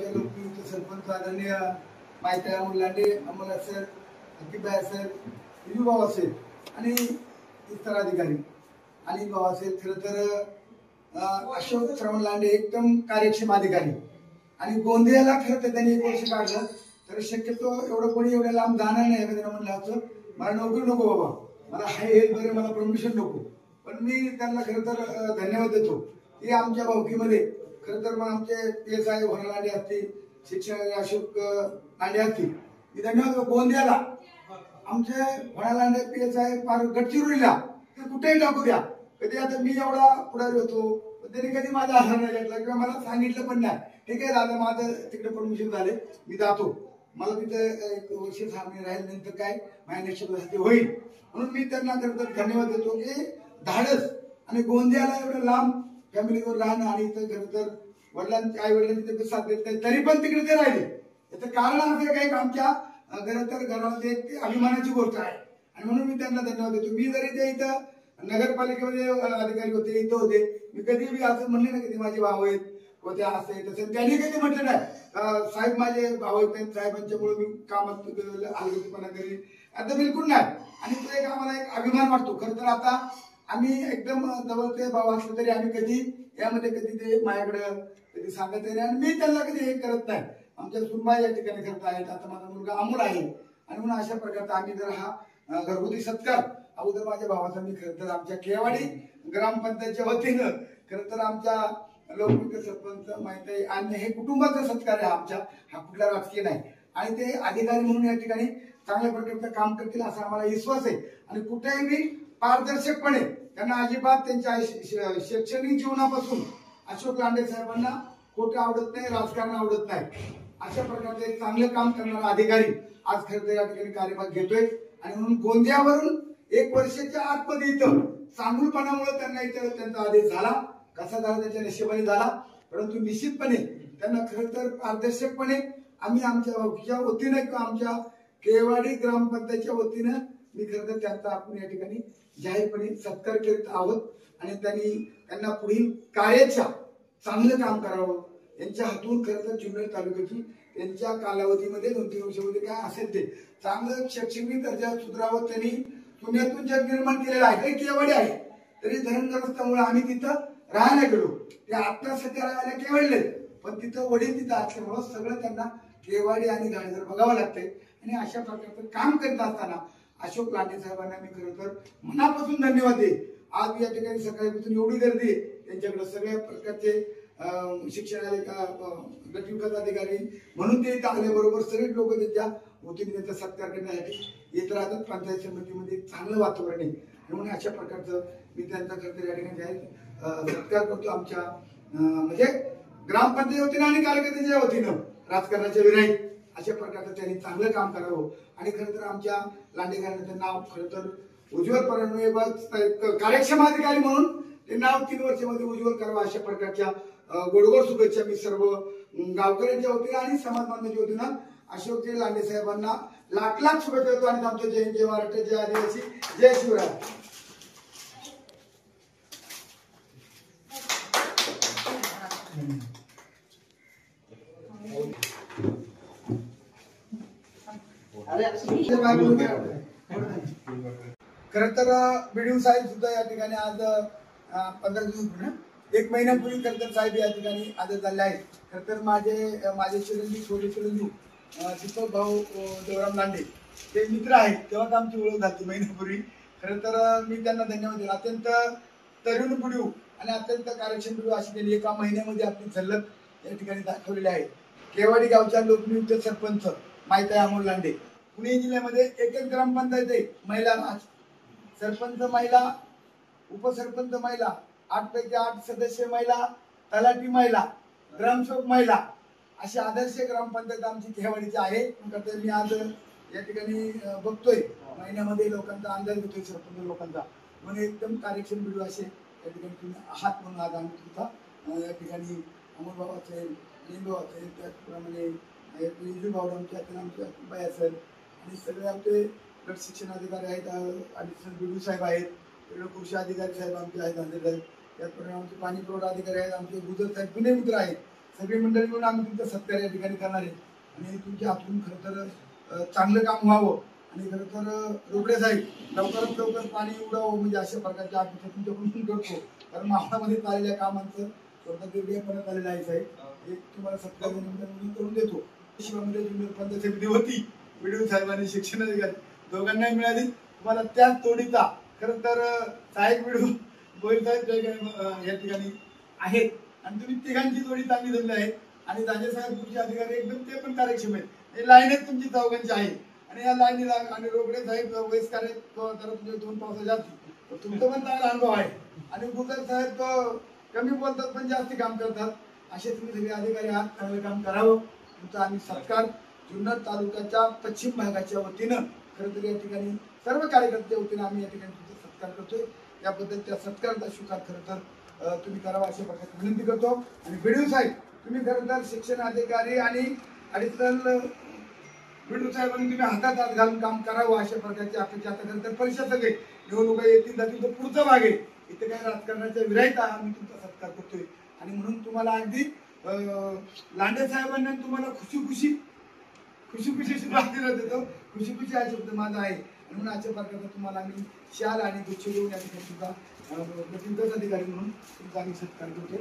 गावच्या लोकनियुक्त सरपंच आदरणीय माहिती मुलांडे, अमोल सर, अंकितभाई सर, विजूभाऊ असेल आणि इतर अधिकारी आणि भाऊ असेल. खरं तर अशोक श्रवण लांडे एकदम कार्यक्षम अधिकारी आणि गोंदियाला खरं तर त्यांनी 1 वर्ष काढलं. तर शक्यतो एवढं कोणी एवढ्या लांब जाणार नाही. एखाद्याला म्हणलं असं मला नोकरी नको बाबा, मला हे बरं, मला परमिशन नको, पण मी त्यांना खरं तर धन्यवाद देतो की आमच्या भावकीमध्ये खरं तर मग आमचे PSI भोरा लांडे असतील, शिक्षण अशोक लांडे असतील, मी धन्यवाद. गोंदियाला आमचे भोरा लांडे PSI फार गडचिरोलीला ते कुठेही टाकू द्या. कधी आता मी एवढा पुढारी होतो, त्यांनी कधी माझा आधार नाही घेतला किंवा मला सांगितलं पण नाही. ठीक आहे दादा, माझं तिकडे परमिशन झाले, मी जातो, मला तिथे 1 वर्ष 6 महिने राहील, नंतर काय माझ्या निश्चित होईल. म्हणून मी त्यांना धन्यवाद देतो की धाडस आणि गोंदियाला एवढं लांब फॅमिलीवर राहणं आणि इथं खरं तर वडिलांच्या आई वडिलांनी तिथे साथ देत नाही तरी पण तिकडे ते राहिले. याचं कारण असं काही आमच्या खरं तर घरामध्ये एक अभिमानाची गोष्ट आहे आणि म्हणून मी त्यांना धन्यवाद देतो. मी जरी ते इथं नगरपालिकेमध्ये अधिकारी होते, इथं होते, मी कधी बी असं म्हणले ना कधी माझे भाऊ आहेत होते असं आहे तसं, त्यांनी कधी म्हटलं नाही साहेब माझे भाऊ आहेत, साहेबांच्यामुळे मी कामात हलगर्जीपणा करीन, आता बिलकुल नाही. आणि तो एक आम्हाला एक अभिमान वाटतो. खरं तर आता आम्ही एकदम जवळचे भाऊ असले तरी आम्ही कधी यामध्ये कधी ते माझ्याकडे कधी सांगत नाही आणि मी त्यांना कधी हे करत नाही. आमच्या सुनबाई या ठिकाणी करत आहेत, आता माझा मुलगा अमोल आहे आणि म्हणून अशा प्रकारचा आम्ही जर हा घरगुती सत्कार अगोदर माझ्या भावाचा मी खरं तर आमच्या केवाडी ग्रामपंचायतच्या वतीनं खरं तर आमच्या लोकनियुक्त सरपंच माहिती आहे आणि हे कुटुंबाचा सत्कार आहे आमच्या, हा कुठला राजकीय नाही. आणि ते अधिकारी म्हणून या ठिकाणी चांगल्या प्रकारचं काम करतील असा आम्हाला विश्वास आहे. आणि कुठेही मी पारदर्शकपणे त्यांना अजिबात त्यांच्या शैक्षणिक जीवनापासून अशोक लांडे साहेबांना खोटं आवडत नाही, राजकारण आवडत नाही. अशा प्रकारचे एक चांगलं काम करणारा अधिकारी आज खरं तर या ठिकाणी कार्यभाग घेतोय आणि म्हणून गोंदियावरून 1 वर्षाच्या आतमध्ये इथं चांगुलपणामुळे त्यांना इथं त्यांचा आदेश झाला. कसा झाला त्याच्या नशिबाने झाला, परंतु निश्चितपणे त्यांना खरं तर पारदर्शकपणे आम्ही आमच्या वतीनं किंवा आमच्या केवाडी ग्रामपंचायतच्या वतीनं मी खरं तर त्यांचा आपण या ठिकाणी जाहीरपणे सत्कार करीत आहोत आणि त्यांना पुढील कार्याच्या चांगलं काम करावं. यांच्या हातून खरं तर जुन्नर तालुक्याची त्यांच्या कालावधीमध्ये 2-3 वर्षामध्ये काय असेल ते चांगलं शैक्षणिक दर्जा सुधारावं. त्यांनी पुण्यातून जग निर्माण केलेलं आहे, काही केवाडी आहे तरी धरणग्रस्तामुळे आम्ही तिथं राहायला गेलो. ते आता सध्या राहायला केवळले, पण तिथं वडील तिथं असल्यामुळं सगळं त्यांना केवाडी आणि गाडीवर बघावं लागतंय. आणि अशा प्रकारचं काम करत असताना अशोक लांडे साहेबांना मी खरं तर मनापासून धन्यवाद देईन. आज या ठिकाणी सकाळपासून एवढी गर्दी आहे त्यांच्याकडे सगळ्या प्रकारचे गटविकास अधिकारी म्हणून ते इथं आल्याबरोबर सगळे लोक त्यांच्या वतीने त्यांचा सत्कार करण्यासाठी येत राहतात. पंचायत समितीमध्ये चांगलं वातावरण आहे म्हणून अशा प्रकारचं मी त्यांचा खरं या ठिकाणी जाहीर सत्कार करतो. आमच्या म्हणजे ग्रामपंचायत वतीनं आणि कार्यकर्त्यांच्या वतीनं राजकारणाच्या विराईत अशा प्रकारचं त्यांनी चांगलं काम करावं आणि खरं तर आमच्या लांडेकरांचं नाव खरं तर उज्ज्वल फडणवीस कार्यक्षम अधिकारी म्हणून ते नाव 3 वर्षामध्ये उज्ज्वल करावं अशा प्रकारच्या गोडगोड शुभेच्छा मी सर्व गावकऱ्यांच्या वतीनं आणि समाज बांधवांच्या वतीनं अशोकजी लांडे साहेबांना लाख शुभेच्छा देतो. आणि आमचं जय महाराष्ट्र, जय आदिवासी, जय शिवराय. खरं तर BDO साहेब सुद्धा या ठिकाणी आज 15 दिवस 1 महिन्यापूर्वी खरं तर साहेब या ठिकाणी आदेश झाले आहेत. खरं तर माझे चिरंजीव दीपक भाऊ देवराम लांडे ते मित्र आहेत, तेव्हाच आमची ओळख झाली महिन्यापूर्वी. खरं तर मी त्यांना धन्यवाद देतो. अत्यंत तरुण BDO आणि अत्यंत कार्यक्षम BDO अशी त्यांनी 1 महिन्यामध्ये आपली झलक या ठिकाणी दाखवलेली आहे. केवाडी गावच्या लोकनियुक्त सरपंच माहिती आहे अमोल लांडे. पुणे जिल्ह्यामध्ये 1 ग्रामपंचायत आहे, महिला सरपंच महिला, उपसरपंच महिला, 8 पैकी 8 सदस्य महिला, तलाठी महिला, ग्रामसेवक महिला अशी आदर्श ग्रामपंचायत आमची केवाडीची आहे. मी आज या ठिकाणी बघतोय महिन्यामध्ये लोकांचा अंदाज घेतोय सरपंच लोकांचा, म्हणून एकदम कार्यक्षम BDO असे या ठिकाणी तुम्ही आहात. म्हणून आज आम्ही तुमचा या ठिकाणी अमोल भाऊ असेल, लिंबू असेल, त्याचप्रमाणे भाऊ आमच्या बाई असेल आणि सगळे आमचे गट शिक्षण अधिकारी आहेत, ॲडिशनल BDO साहेब आहेत, कृषी अधिकारी साहेब आमचे आहेत, त्याचप्रमाणे आमचे पाणी पुरवठा अधिकारी आहेत, आमचे गुजर साहेब जुने मित्र आहेत. सगळी मंडळी मिळून आम्ही तुमचा सत्कार या ठिकाणी करणार आहे आणि तुमच्या हातून खरं तर चांगलं काम व्हावं आणि खरं तर रोकडे साहेब लवकरात लवकर पाणी उडावं म्हणजे अशा प्रकारच्या अपेक्षा तुमच्याकडून करतो. कारण मावळामध्ये चाललेल्या कामांचं स्वतः वेगळेपणात आलेलं आहे साहेब. एक तुम्हाला सत्कार करून देतो. शिवामध्ये ज्युनियर पंचायत समिती होती, व्हिडिओ साहेबांनी शिक्षणाधिकारी दोघांनाही मिळाली. तुम्हाला त्याच तोडीचा खरं तर साहेब व्हिडिओ गोयल साहेब या ठिकाणी आहेत आणि तुम्ही तिघांची जोडी चांगली जमली आहे आणि राजेसाहेब तुमचे अधिकारी एकदम ते पण कार्यक्षम आहेत. लाईनच तुमची चौघांची आहे आणि या लाईनीला आणि रोकडे साहेब वयस्कर आहेत जरा तुमचे 2 पावसा जास्ती तुमचा पण चांगला अनुभव आहे आणि गुजर साहेब कमी बोलतात पण जास्त काम करतात. असे तुम्ही सगळे अधिकारी आहात, चांगलं काम करावं. तुमचा आम्ही सत्कार जुन्नर तालुक्याच्या पश्चिम भागाच्या वतीनं खरं तर या ठिकाणी सर्व कार्यकर्त्याच्या वतीनं आम्ही या ठिकाणी तुमचा सत्कार करतोय. याबद्दल त्या सत्काराचा स्वीकार खरं तर तुम्ही करावा अशा प्रकारे विनंती करतो. आणि व्हिडिओ साहेब तुम्ही खरं तर शिक्षण अधिकारी आणि ॲडिशनल व्हिडिओ साहेबांनी तुम्ही हातात हात घालून काम करावं अशा प्रकारची अपेक्षा. आता खरं तर परीक्षा सगळे निवडणुका येतील जातील तर पुढचा भाग आहे. इथे काही राजकारणाच्या विरायता आम्ही तुमचा सत्कार करतोय आणि म्हणून तुम्हाला अगदी लांडे साहेबांना तुम्हाला खुशी सुरुवातीला देतो. खुशी हा शब्द माझा आहे म्हणून अशा प्रकारचा तुम्हाला आम्ही शाल आणि गुच्छ देऊन या ठिकाणी सुद्धा अधिकारी म्हणून तुमचा आम्ही सत्कार करतो.